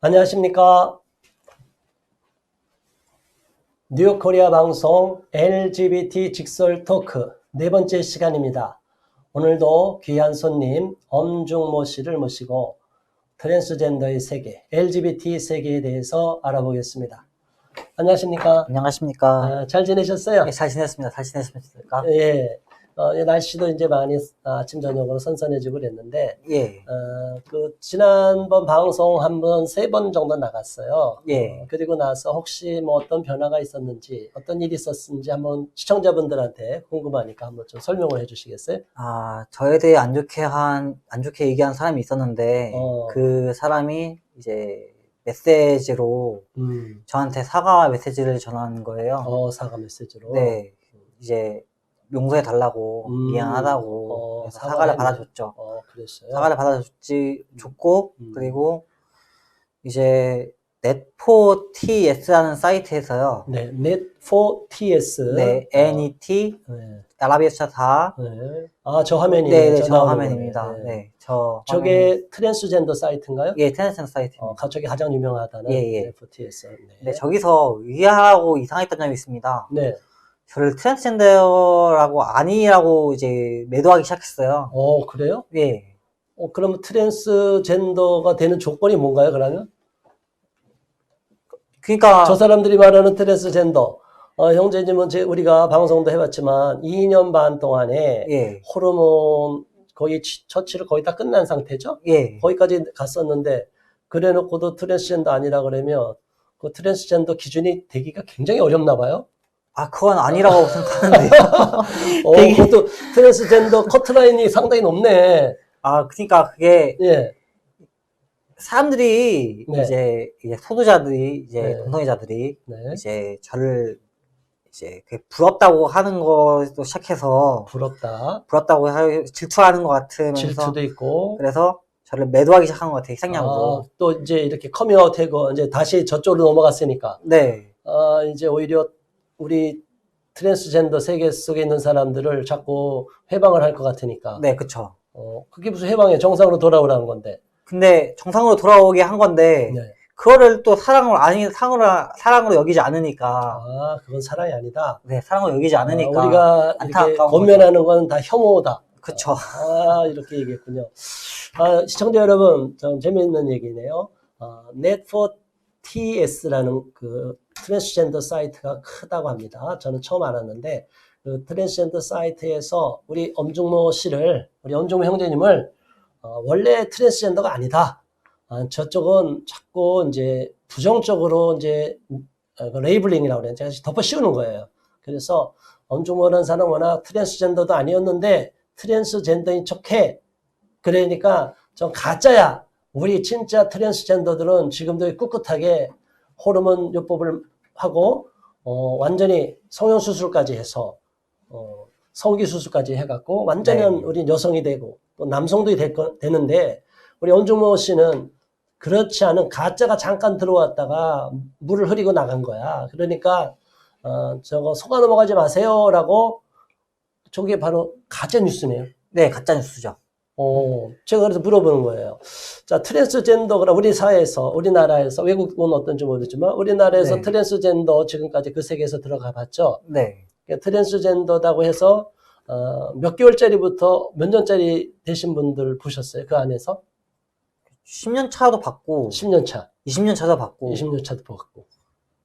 안녕하십니까. 뉴욕 코리아 방송 LGBT 직설 토크 네 번째 시간입니다. 오늘도 귀한 손님 엄중모 씨를 모시고 트랜스젠더의 세계, LGBT 세계에 대해서 알아보겠습니다. 안녕하십니까. 안녕하십니까. 잘 지내셨어요? 예, 잘 지냈습니다. 잘 지냈습니까? 예. 날씨도 이제 많이 아침 저녁으로 선선해지고 그랬는데, 예, 지난번 방송 한 번, 3번 정도 나갔어요. 예. 그리고 나서 혹시 뭐 어떤 변화가 있었는지, 어떤 일이 있었는지 한번 시청자분들한테 궁금하니까 한번 좀 설명을 해 주시겠어요? 저에 대해 안 좋게 얘기한 사람이 있었는데, 그 사람이 이제 메시지로 저한테 사과 메시지를 전한 거예요. 사과 메시지로. 네, 이제 용서해 달라고, 미안하다고, 그래서 사과를 받아줬죠. 그랬어요? 사과를 줬고, 그리고 이제 net4ts라는 사이트에서요. 네, net4ts. 네, net, 네. 아라비아 4. 네. 저 화면이네요. 네, 저 화면입니다. 네, 저게 트랜스젠더 사이트인가요? 예, 트랜스젠더 사이트입니다. 저게 가장 유명하다는 예. FTS. 네. 네, 저기서 의아하고 이상했던 점이 있습니다. 네. 저를 트랜스젠더라고 아니라고 이제 매도하기 시작했어요. 그래요? 예. 그러면 트랜스젠더가 되는 조건이 뭔가요, 그러면? 그러니까 저 사람들이 말하는 트랜스젠더. 형제님은 우리가 방송도 해봤지만 2년 반 동안에 예. 호르몬 거의 처치를 거의 다 끝난 상태죠? 예. 거기까지 갔었는데 그래 놓고도 트랜스젠더 아니라 그러면 그 트랜스젠더 기준이 되기가 굉장히 어렵나 봐요. 그건 아니라고 생각하는데요. 그것도 트랜스젠더 커트라인이 상당히 높네. 그러니까 그게 예. 사람들이 네. 이제 소수자들이 네. 동성애자들이 네. 이제 저를 이제 부럽다고 하는 것도 시작해서 부럽다고 질투하는 것 같으면서 질투도 있고 그래서 저를 매도하기 시작한 것 같아요. 이상형으로. 또 이제 이렇게 커밍아웃하고 이제 다시 저쪽으로 넘어갔으니까 네. 이제 오히려 우리 트랜스젠더 세계 속에 있는 사람들을 자꾸 해방을 할 것 같으니까. 네, 그쵸. 그게 무슨 해방이에요? 정상으로 돌아오라는 건데. 근데 정상으로 돌아오게 한 건데 네. 그거를 또 사랑으로 여기지 않으니까. 그건 사랑이 아니다. 네, 사랑으로 여기지 않으니까. 우리가 이렇게 권면하는 건 다 혐오다. 그쵸. 이렇게 얘기했군요. 시청자 여러분, 좀 재미있는 얘기네요. net4ts라는 그 트랜스젠더 사이트가 크다고 합니다. 저는 처음 알았는데, 그 트랜스젠더 사이트에서 우리 엄중모 형제님을, 원래 트랜스젠더가 아니다. 저쪽은 자꾸 이제 부정적으로 이제 레이블링이라고 그래요. 제가 덮어 씌우는 거예요. 그래서 엄중모라는 사람은 워낙 트랜스젠더도 아니었는데 트랜스젠더인 척해. 그러니까 좀 가짜야. 우리 진짜 트랜스젠더들은 지금도 꿋꿋하게 호르몬 요법을 하고 완전히 성형수술까지 해서 성기수술까지 해갖고 완전한 네. 우리 여성이 되고 또 남성도 되는데 우리 엄중모 씨는 그렇지 않은 가짜가 잠깐 들어왔다가 물을 흐리고 나간 거야. 그러니까 저거 속아 넘어가지 마세요라고 저게 바로 가짜 뉴스네요. 네, 가짜 뉴스죠. 제가 그래서 물어보는 거예요. 자, 트랜스젠더가 우리 사회에서, 우리나라에서, 외국은 어떤지 모르지만, 우리나라에서 네. 트랜스젠더 지금까지 그 세계에서 들어가 봤죠? 네. 트랜스젠더다고 해서, 몇 개월짜리부터 몇 년짜리 되신 분들 보셨어요? 그 안에서? 10년 차도 받고, 10년 차. 20년 차도 받고, 20년 차도 받고.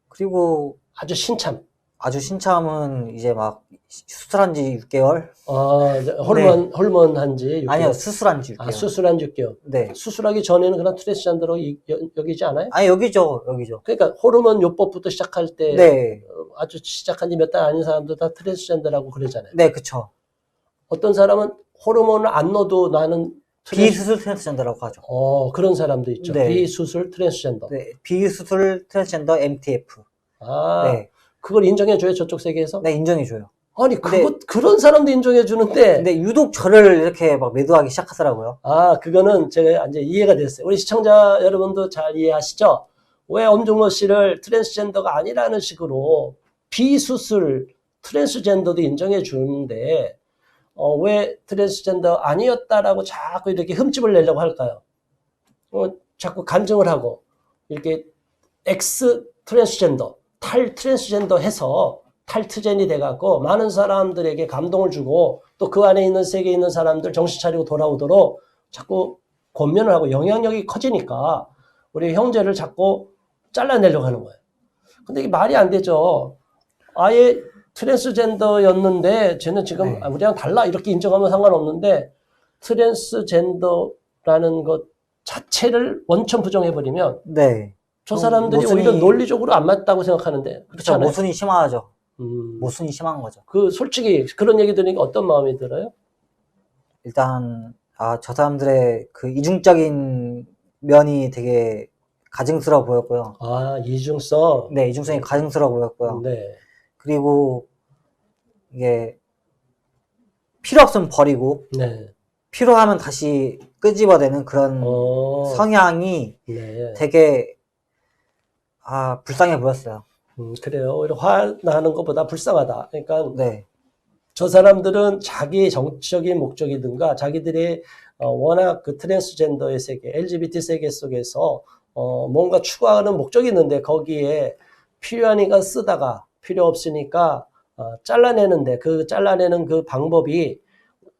그리고 아주 신참. 아주 신참은 이제 막 수술한 지 6개월? 호르몬 한지 6개월. 아니요, 수술한 지 6개월. 수술한 6개월. 네. 수술하기 전에는 그냥 트랜스젠더로 여기지 않아요? 여기죠. 그러니까 호르몬 요법부터 시작할 때 네. 아주 시작한 지 몇 달 아닌 사람도 다 트랜스젠더라고 그러잖아요. 네, 그쵸. 어떤 사람은 호르몬을 안 넣어도 나는 비수술 트랜스젠더라고 하죠. 그런 사람도 있죠. 네. 비수술 트랜스젠더. 네, 비수술 트랜스젠더 MTF. 네. 그걸 인정해줘요, 저쪽 세계에서? 네, 인정해줘요. 아니, 그런 사람도 인정해주는데. 근데 유독 저를 이렇게 막 매도하기 시작하더라고요. 그거는 제가 이제 이해가 됐어요. 우리 시청자 여러분도 잘 이해하시죠? 왜 엄중모 씨를 트랜스젠더가 아니라는 식으로 비수술 트랜스젠더도 인정해주는데, 왜 트랜스젠더 아니었다라고 자꾸 이렇게 흠집을 내려고 할까요? 자꾸 간증을 하고, 이렇게 엑스 트랜스젠더, 탈 트랜스젠더 해서 탈트젠이 돼갖고 많은 사람들에게 감동을 주고 또 그 안에 있는 세계에 있는 사람들 정신 차리고 돌아오도록 자꾸 권면을 하고 영향력이 커지니까 우리 형제를 자꾸 잘라내려고 하는 거예요. 근데 이게 말이 안 되죠. 아예 트랜스젠더였는데 쟤는 지금 네. 우리랑 달라 이렇게 인정하면 상관없는데 트랜스젠더라는 것 자체를 원천 부정해버리면 네. 저 사람들이 모순이- 오히려 논리적으로 안 맞다고 생각하는데 그렇지 그쵸, 않아요? 모순이 심하죠. 음, 모순이 심한 거죠. 그 솔직히 그런 얘기 들으니까 어떤 마음이 들어요? 일단 저 사람들의 그 이중적인 면이 되게 가증스러워 보였고요. 아, 이중성. 네, 이중성이 가증스러워 보였고요. 네. 그리고 이게 필요 없으면 버리고 네. 필요하면 다시 끄집어내는 그런 성향이 네. 되게 불쌍해 보였어요. 그래요. 오히려 화나는 것보다 불쌍하다. 그러니까 네, 저 사람들은 자기의 정치적인 목적이든가 자기들의 워낙 그 트랜스젠더의 세계, LGBT 세계 속에서 뭔가 추구하는 목적이 있는데 거기에 필요하니까 쓰다가 필요 없으니까 잘라내는데 그 잘라내는 그 방법이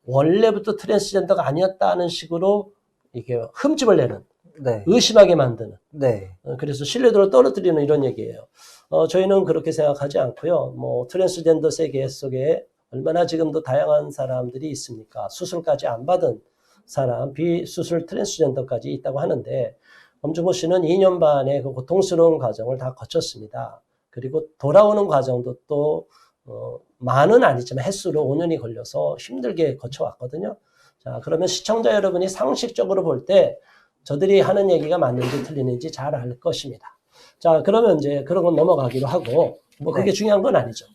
원래부터 트랜스젠더가 아니었다는 식으로 이게 흠집을 내는, 네, 의심하게 만드는. 네, 그래서 신뢰도를 떨어뜨리는 이런 얘기예요. 저희는 그렇게 생각하지 않고요. 뭐 트랜스젠더 세계 속에 얼마나 지금도 다양한 사람들이 있습니까? 수술까지 안 받은 사람, 비수술 트랜스젠더까지 있다고 하는데 엄중모 씨는 2년 반의 그 고통스러운 과정을 다 거쳤습니다. 그리고 돌아오는 과정도 또 많은 아니지만 횟수로 5년이 걸려서 힘들게 거쳐왔거든요. 자, 그러면 시청자 여러분이 상식적으로 볼 때 저들이 하는 얘기가 맞는지 틀리는지 잘 알 것입니다. 자, 그러면 이제 그런 건 넘어가기로 하고, 뭐 그게 네. 중요한 건 아니죠.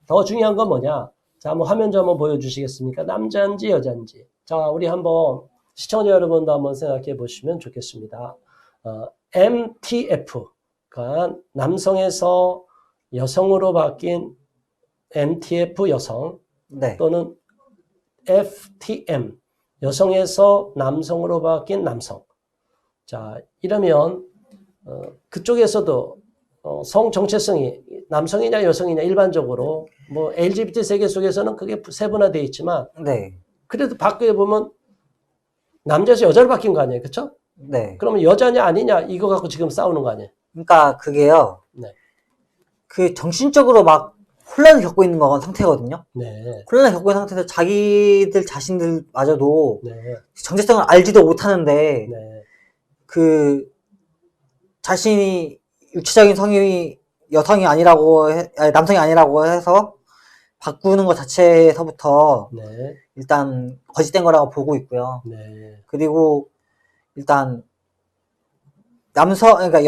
더 중요한 건 뭐냐? 자, 한번 화면 좀 한번 보여주시겠습니까? 남자인지 여자인지. 자, 우리 한번 시청자 여러분도 한번 생각해 보시면 좋겠습니다. MTF, 그러니까 남성에서 여성으로 바뀐 MTF 여성, 네, 또는 FTM, 여성에서 남성으로 바뀐 남성. 자, 이러면 그쪽에서도 성 정체성이 남성이냐 여성이냐 일반적으로 뭐 LGBT 세계 속에서는 그게 세분화되어 있지만 네, 그래도 밖에 보면 남자에서 여자로 바뀐 거 아니에요, 그렇죠? 네. 그러면 여자냐 아니냐 이거 갖고 지금 싸우는 거 아니에요? 그러니까 그게요. 네, 그 정신적으로 막 혼란을 겪고 있는 건 상태거든요. 네, 혼란을 겪고 있는 상태에서 자기들 자신들마저도 네, 정체성을 알지도 못하는데 네, 그 자신이 육체적인 성이 여성이 아니라고 아니, 남성이 아니라고 해서 바꾸는 것 자체에서부터 네, 일단 거짓된 거라고 보고 있고요. 네, 그리고 일단 그러니까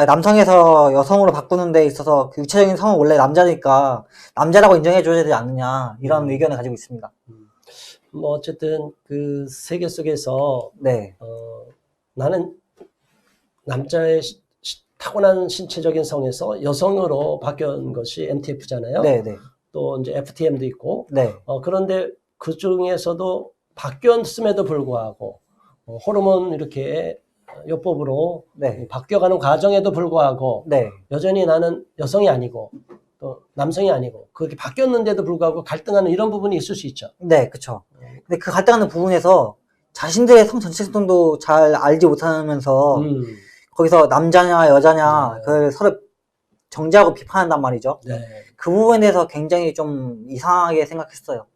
남성에서 여성으로 바꾸는 데 있어서 그 육체적인 성은 원래 남자니까 남자라고 인정해줘야 되지 않느냐 이런 의견을 가지고 있습니다. 뭐 어쨌든 그 세계 속에서 네, 나는 남자의 타고난 신체적인 성에서 여성으로 바뀐 것이 MTF잖아요. 네, 네, 또 이제 FTM도 있고. 네, 그런데 그 중에서도 바뀌었음에도 불구하고 호르몬 이렇게 요법으로 네, 바뀌어가는 과정에도 불구하고 네, 여전히 나는 여성이 아니고 또 남성이 아니고 그렇게 바뀌었는데도 불구하고 갈등하는 이런 부분이 있을 수 있죠. 네, 그쵸. 근데 그 갈등하는 부분에서 자신들의 성 정체성도 잘 알지 못하면서 거기서 남자냐 여자냐 네. 그걸 서로 정죄하고 비판한단 말이죠. 네. 그 부분에 대해서 굉장히 좀 이상하게 생각했어요.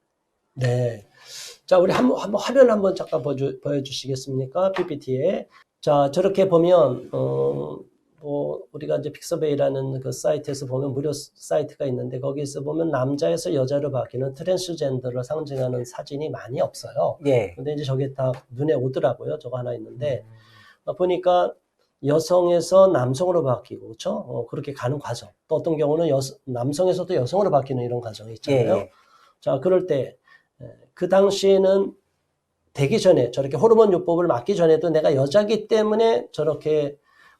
네. 자, 우리 한번 화면 한번 잠깐 보여주시겠습니까? PPT에. 자, 저렇게 보면, 뭐, 우리가 이제 픽서베이라는 그 사이트에서 보면 무료 사이트가 있는데 거기서 보면 남자에서 여자로 바뀌는 트랜스젠더를 상징하는 사진이 많이 없어요. 예. 근데 이제 저게 다 눈에 오더라고요. 저거 하나 있는데. 보니까 여성에서 남성으로 바뀌고, 그렇죠? 그렇게 가는 과정. 또 어떤 경우는 남성에서도 여성으로 바뀌는 이런 과정이 있잖아요. 예. 자, 그럴 때, 그 당시에는 되기 전에 저렇게 호르몬 요법을 맞기 전에도 내가 여자기 때문에 저렇게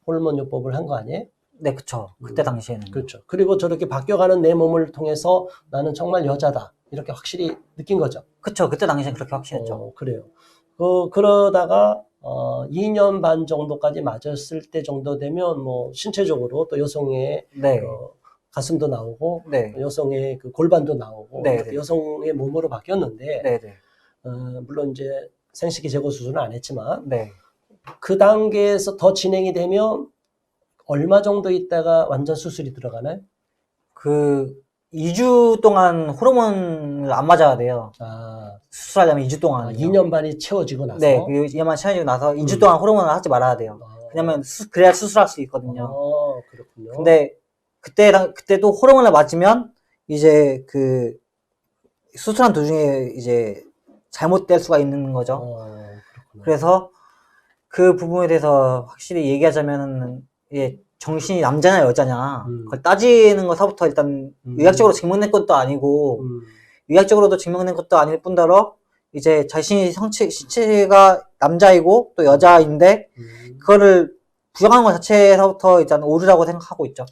호르몬 요법을 한 거 아니에요? 네, 그쵸. 그때 당시에는. 그렇죠. 그리고 저렇게 바뀌어가는 내 몸을 통해서 나는 정말 여자다. 이렇게 확실히 느낀 거죠. 그쵸. 그때 당시엔 그렇게 확신했죠. 그래요. 그러다가 2년 반 정도까지 맞았을 때 정도 되면 뭐 신체적으로 또 여성의 네. 가슴도 나오고 네. 여성의 그 골반도 나오고 네, 이렇게 네. 여성의 몸으로 바뀌었는데 네, 네. 물론 이제 생식기 제거 수술은 안 했지만 네. 그 단계에서 더 진행이 되면 얼마 정도 있다가 완전 수술이 들어가나요? 그 2주 동안 호르몬을 안 맞아야 돼요. 아, 수술하려면 2주 동안요. 2년 반이 채워지고 나서. 네, 그 2년만 시간이 나서 2주 동안 호르몬을 하지 말아야 돼요. 왜냐면 그래야 수술할 수 있거든요. 그렇군요. 근데 그때도 호르몬을 맞으면 이제 그 수술한 도중에 이제 잘못될 수가 있는 거죠. 그렇구나. 그래서 그 부분에 대해서 확실히 얘기하자면은 이게 정신이 남자냐 여자냐 그걸 따지는 것부터 일단 의학적으로 증명된 것도 아니고 의학적으로도 증명된 것도 아닐 뿐더러 이제 자신이 신체가 남자이고 또 여자인데 그거를 부정하는 것 자체에서부터 일단 오류라고 생각하고 있죠.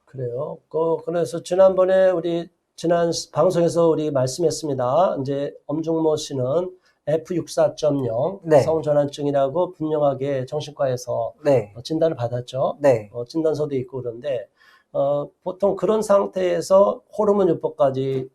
그래요. 그래서 지난번에 지난 방송에서 우리 말씀했습니다. 이제 엄중모 씨는 F64.0 네. 성전환증이라고 분명하게 정신과에서 네. 진단을 받았죠. 네. 진단서도 있고 그런데 보통 그런 상태에서 호르몬 요법까지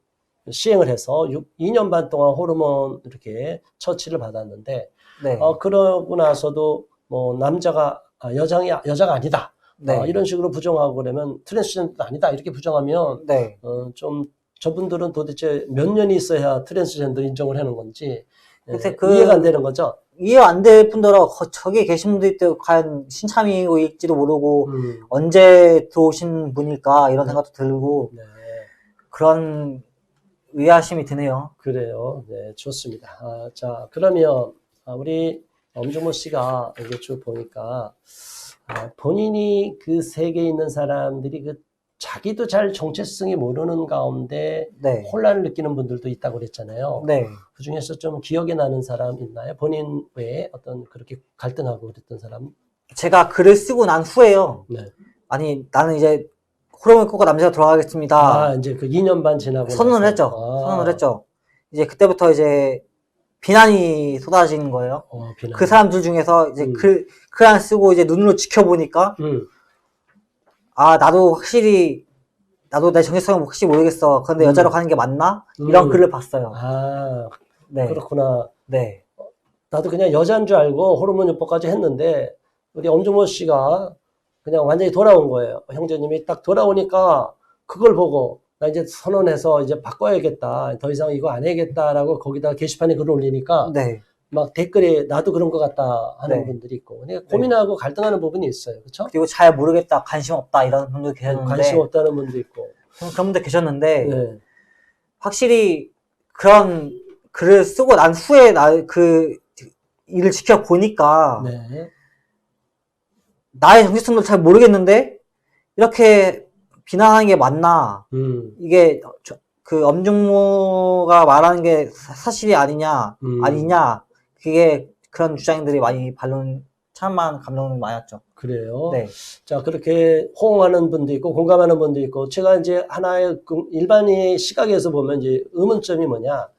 시행을 해서 2년 반 동안 호르몬 이렇게 처치를 받았는데 네. 그러고 나서도 뭐 남자가 여자가 아니다. 네. 이런 식으로 부정하고 그러면 트랜스젠더도 아니다. 이렇게 부정하면 네. 좀 저분들은 도대체 몇 년이 있어야 트랜스젠더 인정을 하는 건지 글쎄 이해가 안 되는 거죠. 이해 안 될 뿐더러 저기 계신 분들이 또 과연 신참이일지도 모르고 언제 들어오신 분일까 이런 생각도 들고 네. 그런 의아심이 드네요. 그래요. 네, 좋습니다. 자, 그러면 우리 엄중모 씨가 이게 쭉 보니까 본인이 그 세계에 있는 사람들이 자기도 잘 정체성이 모르는 가운데 네. 혼란을 느끼는 분들도 있다고 그랬잖아요. 네. 그 중에서 좀 기억에 나는 사람 있나요? 본인 외에 어떤 그렇게 갈등하고 그랬던 사람? 제가 글을 쓰고 난 후에요. 네. 아니 나는 이제 호르몬 끊고 남자가 돌아가겠습니다. 이제 그 2년 반 지나고 선언을 했죠. 선언을 했죠. 이제 그때부터 이제 비난이 쏟아지는 거예요. 비난. 그 사람들 중에서 이제 글 하나 쓰고 이제 눈으로 지켜보니까 나도 내 정체성을 확실히 모르겠어. 그런데 여자로 가는 게 맞나? 이런 글을 봤어요. 네. 그렇구나. 네. 나도 그냥 여자인 줄 알고 호르몬 요법까지 했는데 우리 엄중모 씨가 그냥 완전히 돌아온 거예요. 형제님이 딱 돌아오니까 그걸 보고 나 이제 선언해서 이제 바꿔야겠다. 더 이상 이거 안 해야겠다라고 거기다 게시판에 글을 올리니까 네. 막 댓글에 나도 그런 것 같다 하는 네. 분들이 있고 그러니까 고민하고 갈등하는 부분이 있어요. 그렇죠? 그리고 잘 모르겠다, 관심 없다 이런 분도 계셨는데 관심 없다는 분도 있고 그런 분들 계셨는데 네. 확실히 그런 글을 쓰고 난 후에 그 일을 지켜보니까 네. 나의 정체성도 잘 모르겠는데 이렇게 비난하는 게 맞나? 이게 그 엄중모가 말하는 게 사실이 아니냐? 그게 그런 주장들이 많이 참만 감동이 많았죠. 그래요. 네. 자, 그렇게 호응하는 분도 있고 공감하는 분도 있고 제가 이제 하나의 일반의 시각에서 보면 이제 의문점이 뭐냐?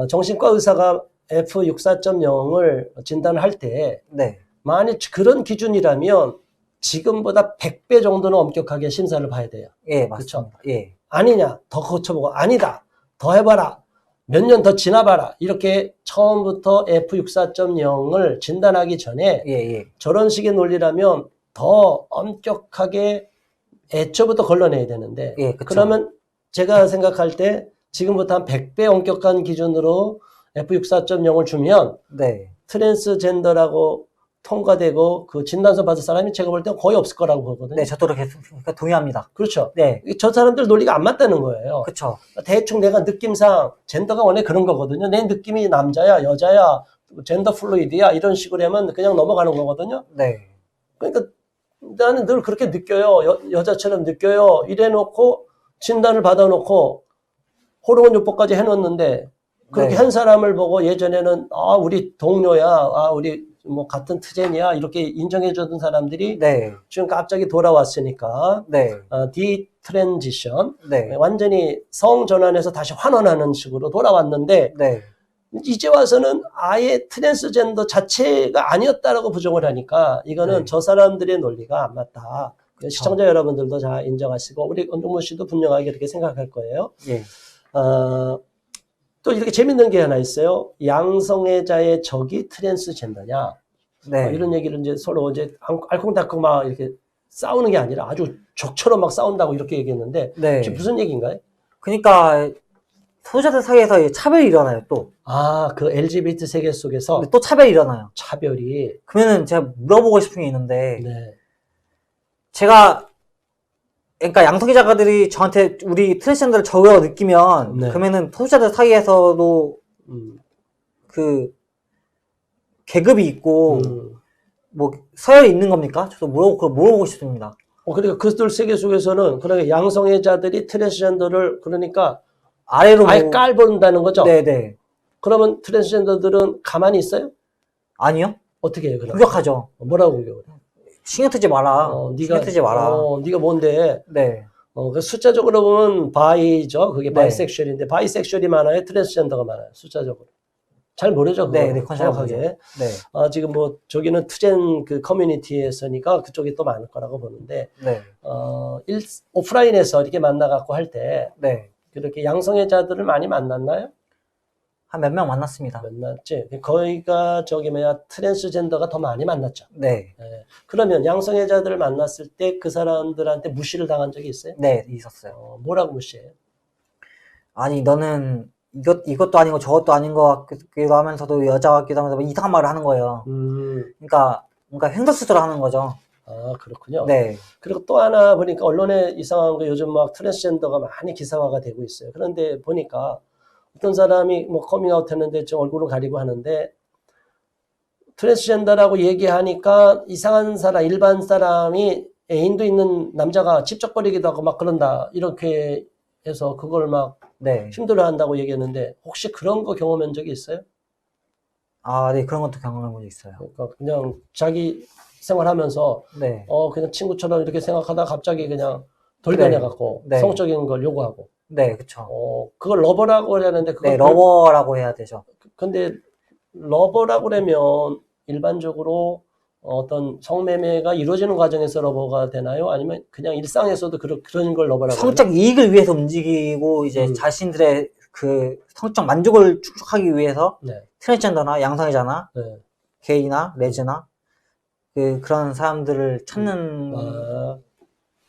정신과 의사가 F64.0을 진단을 할 때 네. 만약 그런 기준이라면 지금보다 100배 정도는 엄격하게 심사를 봐야 돼요. 예, 맞습니다. 그렇죠? 예. 아니냐, 더 거쳐보고 아니다, 더 해봐라, 몇 년 더 지나봐라. 이렇게 처음부터 F64.0을 진단하기 전에 예. 저런 식의 논리라면 더 엄격하게 애초부터 걸러내야 되는데 예, 그쵸. 그러면 제가 생각할 때 지금부터 한 100배 엄격한 기준으로 F64.0을 주면 네. 트랜스젠더라고 통과되고 그 진단서 받을 사람이 제가 볼 때 거의 없을 거라고 보거든요. 네, 저도 그렇게 동의합니다. 그렇죠. 네. 저 사람들 논리가 안 맞다는 거예요. 그렇죠. 대충 내가 느낌상 젠더가 원래 그런 거거든요. 내 느낌이 남자야, 여자야, 젠더 플루이드야 이런 식으로 하면 그냥 넘어가는 거거든요. 네. 그러니까 나는 늘 그렇게 느껴요. 여자처럼 느껴요. 이래놓고 진단을 받아놓고 호르몬 요법까지 해놓는데 그렇게 네. 한 사람을 보고 예전에는 우리 동료야, 우리 뭐 같은 트젠이야 이렇게 인정해주던 사람들이 네. 지금 갑자기 돌아왔으니까 네. 디트랜지션 네. 완전히 성 전환해서 다시 환원하는 식으로 돌아왔는데 네. 이제 와서는 아예 트랜스젠더 자체가 아니었다라고 부정을 하니까 이거는 네. 저 사람들의 논리가 안 맞다. 시청자 여러분들도 잘 인정하시고 우리 원종무 씨도 분명하게 이렇게 생각할 거예요. 예. 또 이렇게 재밌는 게 하나 있어요. 양성애자의 적이 트랜스젠더냐? 네. 이런 얘기를 이제 서로 이제 알콩달콩 막 이렇게 싸우는 게 아니라 아주 적처럼 막 싸운다고 이렇게 얘기했는데 네. 지금 무슨 얘기인가요? 그러니까 소수자들 사이에서 차별이 일어나요, 또. 그 LGBT 세계 속에서 근데 또 차별이 일어나요. 차별이. 그러면은 제가 물어보고 싶은 게 있는데, 네. 그러니까 양성애자들이 저한테 우리 트랜스젠더를 적이라고 느끼면, 네. 그러면은 소수자들 사이에서도 그 계급이 있고, 뭐 서열이 있는 겁니까? 저도 물어보고 싶습니다. 그러니까 그들 세계 속에서는 그러니까 양성애자들이 트랜스젠더를 그러니까 아래로 아예 깔본다는 거죠? 네네. 그러면 트랜스젠더들은 가만히 있어요? 아니요. 어떻게 해요, 그럼? 공격하죠. 뭐라고 공격을 해? 신경 쓰지 마라. 신경 쓰지 마라. 네가 뭔데? 네. 그 숫자적으로 보면 바이죠. 그게 네. 바이섹슈얼인데 바이섹슈얼이 많아요? 트랜스젠더가 많아요? 숫자적으로. 잘 모르죠. 네, 그건 잘 정확하게. 모르죠. 네. 지금 뭐 저기는 투젠 그 커뮤니티에서니까 그쪽이 또 많을 거라고 보는데 네. 오프라인에서 이렇게 만나갖고 할 때 네. 그렇게 양성애자들을 많이 만났나요? 한 몇 명 만났습니다. 만났지. 거기가 트랜스젠더가 더 많이 만났죠. 네. 네. 그러면 양성애자들을 만났을 때 그 사람들한테 무시를 당한 적이 있어요? 네, 있었어요. 뭐라고 무시해요? 아니, 너는 이것도 아니고 저것도 아닌 것 같기도 하면서도 여자 같기도 하면서 뭐 이상한 말을 하는 거예요. 그러니까 뭔가 횡설수설을 하는 거죠. 그렇군요. 네. 그리고 또 하나 보니까 언론에 이상한 거 요즘 막 트랜스젠더가 많이 기사화가 되고 있어요. 그런데 보니까 어떤 사람이 뭐 커밍아웃 했는데 좀 얼굴을 가리고 하는데 트랜스젠더라고 얘기하니까 이상한 사람, 일반 사람이 애인도 있는 남자가 집적거리기도 하고 막 그런다. 이렇게 해서 그걸 막 네. 힘들어 한다고 얘기했는데 혹시 그런 거 경험한 적이 있어요? 네, 그런 것도 경험한 적이 있어요. 그러니까 그냥 자기 생활하면서 네. 그냥 친구처럼 이렇게 생각하다가 갑자기 그냥 돌변해갖고 네. 성적인 걸 요구하고. 네, 그쵸. 그걸 러버라고 하는데 네, 러버라고 해야 되죠. 근데 러버라고 그러면 일반적으로 어떤 성매매가 이루어지는 과정에서 러버가 되나요? 아니면 그냥 일상에서도 그런 걸 러버라고 성적 이익을 위해서 움직이고 이제 자신들의 그 성적 만족을 축적하기 위해서 네. 트랜스젠더나 양성애자나 네. 게이나 레즈나 그런 사람들을 찾는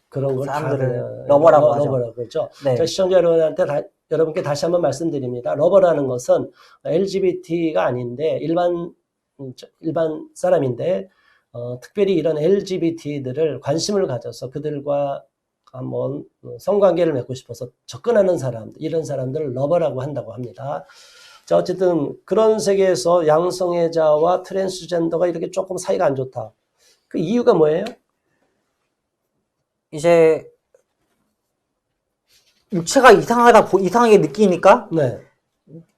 그런 걸 사람들을 러버라고 하죠. 러버라고 그러죠. 네. 시청자 여러분한테 여러분께 다시 한번 말씀드립니다. 러버라는 것은 LGBT가 아닌데 일반 사람인데 특별히 이런 LGBT들을 관심을 가져서 그들과 한번 성관계를 맺고 싶어서 접근하는 사람들, 이런 사람들을 러버라고 한다고 합니다. 자, 어쨌든 그런 세계에서 양성애자와 트랜스젠더가 이렇게 조금 사이가 안 좋다. 그 이유가 뭐예요? 이제 육체가 이상하게 느끼니까 네.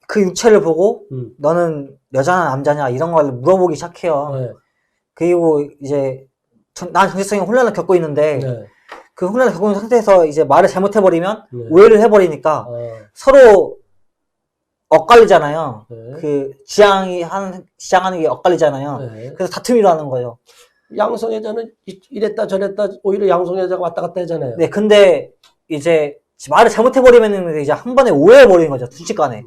그 육체를 보고 너는 여자냐 남자냐 이런 걸 물어보기 시작해요. 네. 그리고 이제 난 정체성의 혼란을 겪고 있는데 네. 그 혼란을 겪고 있는 상태에서 이제 말을 잘못해버리면 네. 오해를 해버리니까 서로 엇갈리잖아요. 네. 그 지향하는 게 엇갈리잖아요. 네. 그래서 다툼이 일어나는 거예요. 양성애자는 이랬다 저랬다 오히려 양성애자가 왔다 갔다 하잖아요. 네, 근데 이제 말을 잘못해버리면 이제 한 번에 오해해버리는 거죠, 순식간에.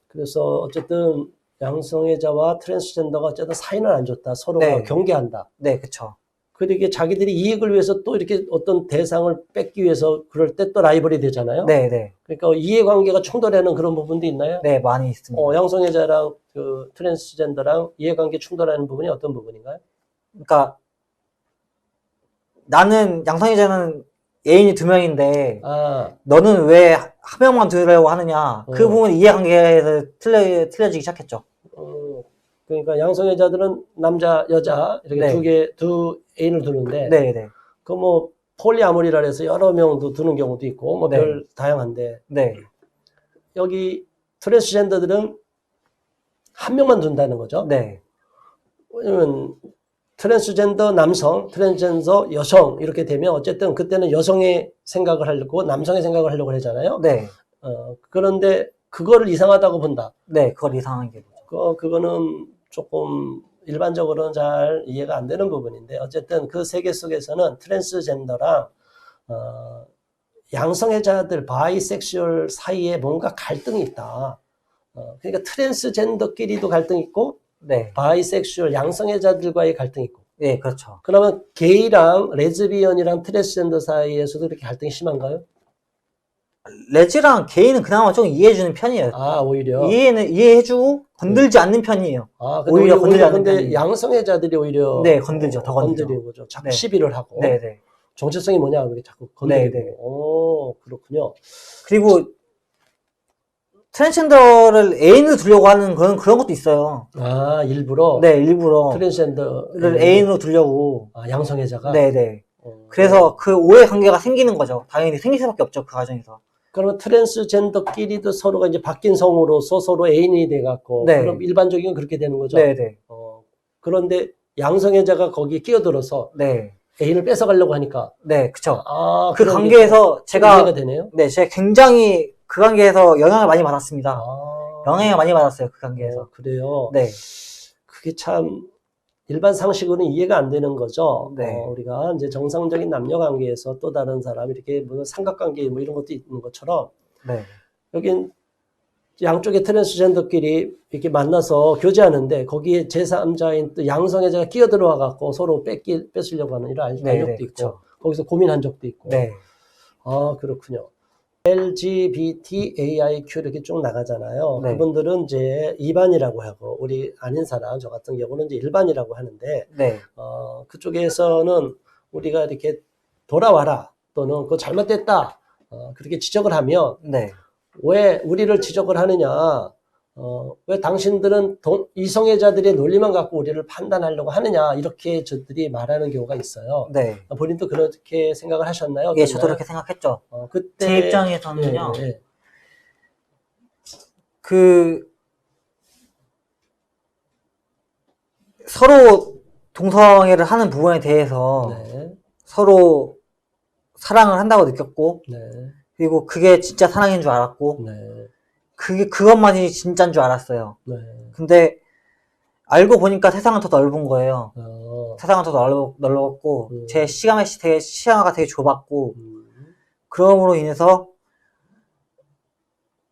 그래서 어쨌든 양성애자와 트랜스젠더가 어쨌든 사이는 안 좋다. 서로가 네. 경계한다. 네, 그쵸. 그러게 자기들이 이익을 위해서 또 이렇게 어떤 대상을 뺏기 위해서 그럴 때 또 라이벌이 되잖아요. 네, 네. 그러니까 이해관계가 충돌하는 그런 부분도 있나요? 네, 많이 있습니다. 양성애자랑 그 트랜스젠더랑 이해관계 충돌하는 부분이 어떤 부분인가요? 그러니까 나는 양성애자는 애인이 2명인데 너는 왜 한 명만 두려고 하느냐. 그 부분 이해관계에서 틀려지기 시작했죠. 그러니까 양성애자들은 남자, 여자 이렇게 네. 두 애인을 두는데 네, 네. 그 뭐 폴리아모리라 해서 여러 명도 두는 경우도 있고 뭐 별 다양한데 네. 여기 트랜스젠더들은 한 명만 둔다는 거죠. 네. 왜냐면 트랜스젠더 남성, 트랜스젠더 여성 이렇게 되면 어쨌든 그때는 여성의 생각을 하려고 남성의 생각을 하려고 하잖아요. 네. 그런데 그거를 이상하다고 본다. 네, 그걸 이상한 게 보죠. 그거는 조금 일반적으로는 잘 이해가 안 되는 부분인데 어쨌든 그 세계 속에서는 트랜스젠더랑 양성애자들 바이섹슈얼 사이에 뭔가 갈등이 있다. 그러니까 트랜스젠더끼리도 갈등이 있고 네, 바이섹슈얼 양성애자들과의 갈등이 있고 네, 그렇죠. 그러면 게이랑 레즈비언이랑 트랜스젠더 사이에서도 이렇게 갈등이 심한가요? 레즈랑 게이는 그나마 좀 이해해주는 편이에요. 아 오히려 이해해주고 건들지 않는 편이에요. 아 근데 오히려 건들지 않는 근데 편이에요. 양성애자들이 오히려 네, 건들죠. 더 건드죠. 건드리는 거죠. 자꾸 네. 시비를 하고 네, 네. 정체성이 뭐냐 그렇게 자꾸 건드리고 네, 네. 오 그렇군요. 그리고 트랜스젠더를 애인으로 두려고 하는 그런 것도 있어요. 아 일부러 네, 일부러 트랜스젠더를 애인으로 두려고. 양성애자가 네, 네. 그래서 그 오해 관계가 생기는 거죠. 당연히 생길 수밖에 없죠. 그 과정에서. 그러면 트랜스젠더끼리도 서로가 이제 바뀐 성으로서 서로 애인이 돼갖고 네. 그럼 일반적인 그렇게 되는 거죠. 네, 네. 그런데 양성애자가 거기에 끼어들어서 네. 애인을 뺏어가려고 하니까 네, 그쵸. 아 그 그런 게 관계에서 좀 제가, 이해가 되네요. 네, 제가 굉장히 그 관계에서 영향을 많이 받았습니다. 영향을 많이 받았어요. 그 관계에서. 그래요. 네. 그게 참 일반 상식으로는 이해가 안 되는 거죠. 네. 우리가 이제 정상적인 남녀 관계에서 또 다른 사람 이렇게 뭐 삼각관계 뭐 이런 것도 있는 것처럼 네. 여긴 양쪽의 트랜스젠더끼리 이렇게 만나서 교제하는데 거기에 제3자인 또 양성애자가 끼어들어와 갖고 서로 뺏으려고 하는 이런 네, 알력도 네, 있고 그쵸. 거기서 고민한 적도 있고. 네. 아 그렇군요. LGBTAIQ 이렇게 쭉 나가잖아요. 네. 그분들은 이제 일반이라고 하고 우리 아닌 사람 저 같은 경우는 이제 일반이라고 하는데 네. 그쪽에서는 우리가 이렇게 돌아와라 또는 그거 잘못됐다 그렇게 지적을 하면 네. 왜 우리를 지적을 하느냐 왜 당신들은 이성애자들의 논리만 갖고 우리를 판단하려고 하느냐 이렇게 저들이 말하는 경우가 있어요. 네. 본인도 그렇게 생각을 하셨나요? 예, 저도 그렇게 생각했죠. 그때 제 입장에서는요. 네, 네. 서로 동성애를 하는 부분에 대해서 네, 서로 사랑을 한다고 느꼈고, 네, 그리고 그게 진짜 사랑인 줄 알았고, 네, 그것만이 진짜인 줄 알았어요. 네. 근데 알고 보니까 세상은 더 넓은 거예요. 어, 세상은 더 넓었고, 제 시야가 되게 좁았고, 그럼으로 인해서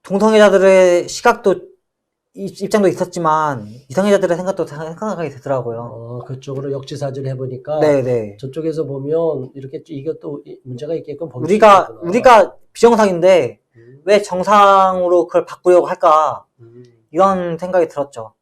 동성애자들의 시각도 입장도 있었지만 이성애자들의 생각도 생각하게 되더라고요. 그쪽으로 역지사지를 해보니까 네네. 저쪽에서 보면 이렇게 이것도 문제가 있게끔 볼 수 있구나. 우리가 비정상인데 왜 정상으로 그걸 바꾸려고 할까? 이런 생각이 들었죠.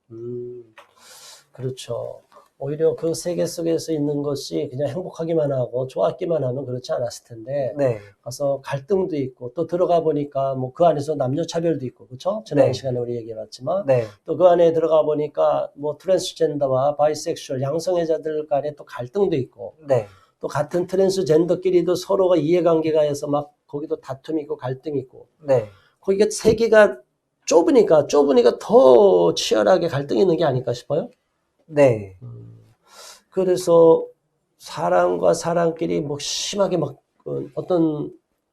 그렇죠. 오히려 그 세계 속에서 있는 것이 그냥 행복하기만 하고 좋았기만 하면 그렇지 않았을 텐데 네. 가서 갈등도 있고 또 들어가 보니까 뭐 그 안에서 남녀 차별도 있고 그렇죠? 지난 네. 시간에 우리 얘기해봤지만 네. 또 그 안에 들어가 보니까 뭐 트랜스젠더와 바이섹슈얼 양성애자들 간에 또 갈등도 있고 네. 또 같은 트랜스젠더끼리도 서로가 이해관계가 해서 막 거기도 다툼이 있고 갈등이 있고 네. 거기가 세계가 좁으니까 더 치열하게 갈등이 있는 게 아닐까 싶어요. 네. 그래서 사람과 사람끼리 뭐 심하게 막 어떤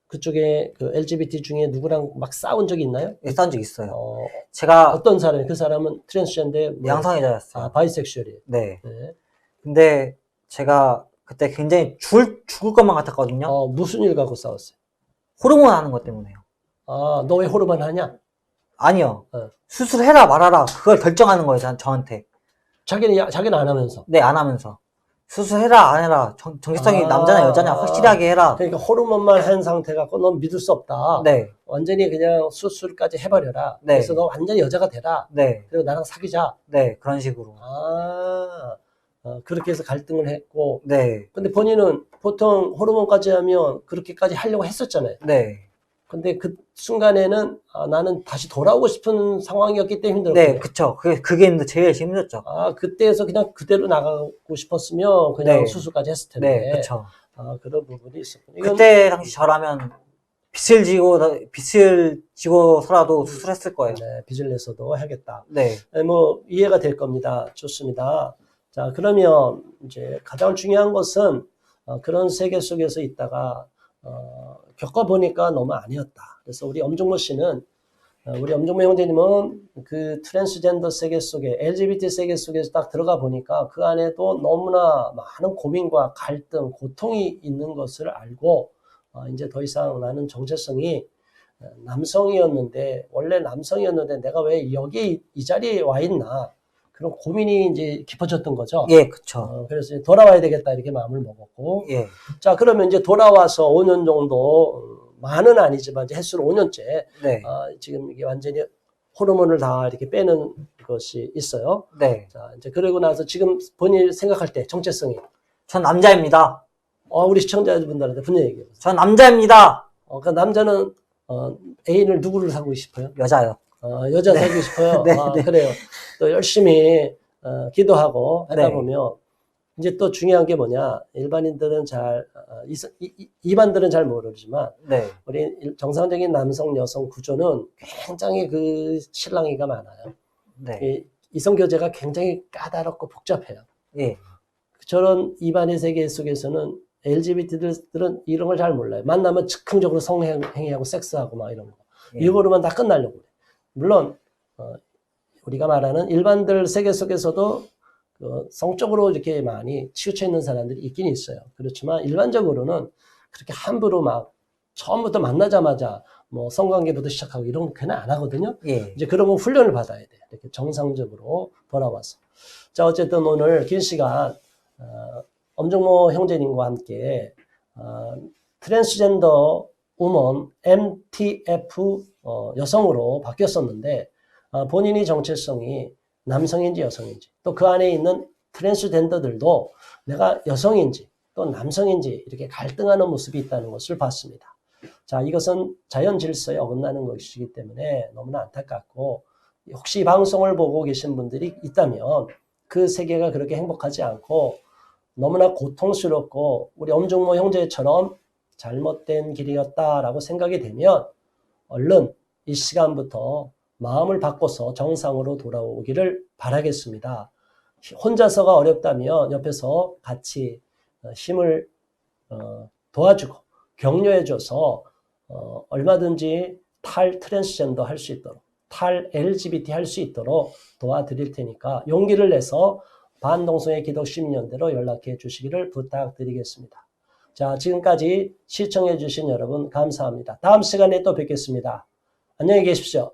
그쪽에 그 LGBT 중에 누구랑 막 싸운 적이 있나요? 예, 싸운 적 있어요. 제가 어떤 사람이 그 사람은 트랜스젠더의 뭐, 양성애자였어요. 바이섹슈얼이에요. 네. 네. 근데 제가 그때 굉장히 죽을 것만 같았거든요. 무슨 일 갖고 싸웠어요? 호르몬 하는 것 때문에요. 너 왜 호르몬 하냐? 아니요. 수술해라 말아라 그걸 결정하는 거예요. 저한테. 자기는 안 하면서. 네, 안 하면서. 수술해라 안 해라 정체성이 남자냐 여자냐 확실하게 해라. 그러니까 호르몬만 한 상태 갖고 넌 믿을 수 없다. 네. 완전히 그냥 수술까지 해버려라. 네. 그래서 너 완전히 여자가 되라. 네. 그리고 나랑 사귀자. 네, 그런 식으로. 그렇게 해서 갈등을 했고. 네. 근데 본인은 보통 호르몬까지 하면 그렇게까지 하려고 했었잖아요. 네. 근데 그 순간에는 나는 다시 돌아오고 싶은 상황이었기 때문에 힘들었거든요. 네, 그쵸. 그게 제일 힘들었죠. 그때에서 그냥 그대로 나가고 싶었으면 그냥 네. 수술까지 했을 텐데. 네, 그쵸. 그런 부분이 있었군요. 그때 당시 저라면 빚을 지고서라도 수술했을 거예요. 네, 빚을 내서도 하겠다. 네. 뭐 이해가 될 겁니다. 좋습니다. 자, 그러면 이제 가장 중요한 것은 그런 세계 속에서 있다가 겪어보니까 너무 아니었다. 그래서 우리 엄중모 씨는 우리 엄정모 형제님은 그 트랜스젠더 세계 속에 LGBT 세계 속에서 딱 들어가 보니까 그 안에도 너무나 많은 고민과 갈등, 고통이 있는 것을 알고 이제 더 이상 나는 정체성이 남성이었는데 원래 남성이었는데 내가 왜 여기 이 자리에 와 있나 그런 고민이 이제 깊어졌던 거죠. 예, 그쵸. 그래서 돌아와야 되겠다 이렇게 마음을 먹었고 예, 자 그러면 이제 돌아와서 5년 정도 많은 아니지만 이제 횟수로 5년째 네, 지금 이게 완전히 호르몬을 다 이렇게 빼는 것이 있어요. 네. 자 이제 그러고 나서 지금 본인이 생각할 때 정체성이 전 남자입니다. 우리 시청자분들한테 분명히 얘기해요. 전 남자입니다. 그 남자는 애인을 누구를 사고 싶어요? 여자요. 여자 네. 사귀고 싶어요. 네, 네. 그래요. 또 열심히 기도하고 하다 네. 보면 이제 또 중요한 게 뭐냐? 일반인들은 이반들은 잘 모르지만 네, 우리 정상적인 남성 여성 구조는 굉장히 그 실랑이가 많아요. 네. 이성 교제가 굉장히 까다롭고 복잡해요. 예, 저런 이반의 세계 속에서는 LGBT들은 이런 걸 잘 몰라요. 만나면 즉흥적으로 성행위하고 섹스하고 막 이런 거. 예. 이거로만 다 끝나려고 그래. 물론 우리가 말하는 일반들 세계 속에서도 성적으로 이렇게 많이 치우쳐 있는 사람들이 있긴 있어요. 그렇지만 일반적으로는 그렇게 함부로 막 처음부터 만나자마자 뭐 성관계부터 시작하고 이런 거 그냥 안 하거든요. 예. 이제 그런 건 훈련을 받아야 돼. 이렇게 정상적으로 돌아와서. 자, 어쨌든 오늘 긴 시간 엄정모 형제님과 함께 트랜스젠더 우먼 MTF 여성으로 바뀌었었는데 본인이 정체성이 남성인지 여성인지 또 그 안에 있는 트랜스젠더들도 내가 여성인지 또 남성인지 이렇게 갈등하는 모습이 있다는 것을 봤습니다. 자, 이것은 자연 질서에 어긋나는 것이기 때문에 너무나 안타깝고 혹시 이 방송을 보고 계신 분들이 있다면 그 세계가 그렇게 행복하지 않고 너무나 고통스럽고 우리 엄정모 형제처럼 잘못된 길이었다라고 생각이 되면 얼른 이 시간부터 마음을 바꿔서 정상으로 돌아오기를 바라겠습니다. 혼자서가 어렵다면 옆에서 같이 힘을 도와주고 격려해줘서 얼마든지 탈 트랜스젠더 할 수 있도록 탈 LGBT 할 수 있도록 도와드릴 테니까 용기를 내서 반동성애 기도 시민연대로 연락해 주시기를 부탁드리겠습니다. 자, 지금까지 시청해 주신 여러분 감사합니다. 다음 시간에 또 뵙겠습니다. 안녕히 계십시오.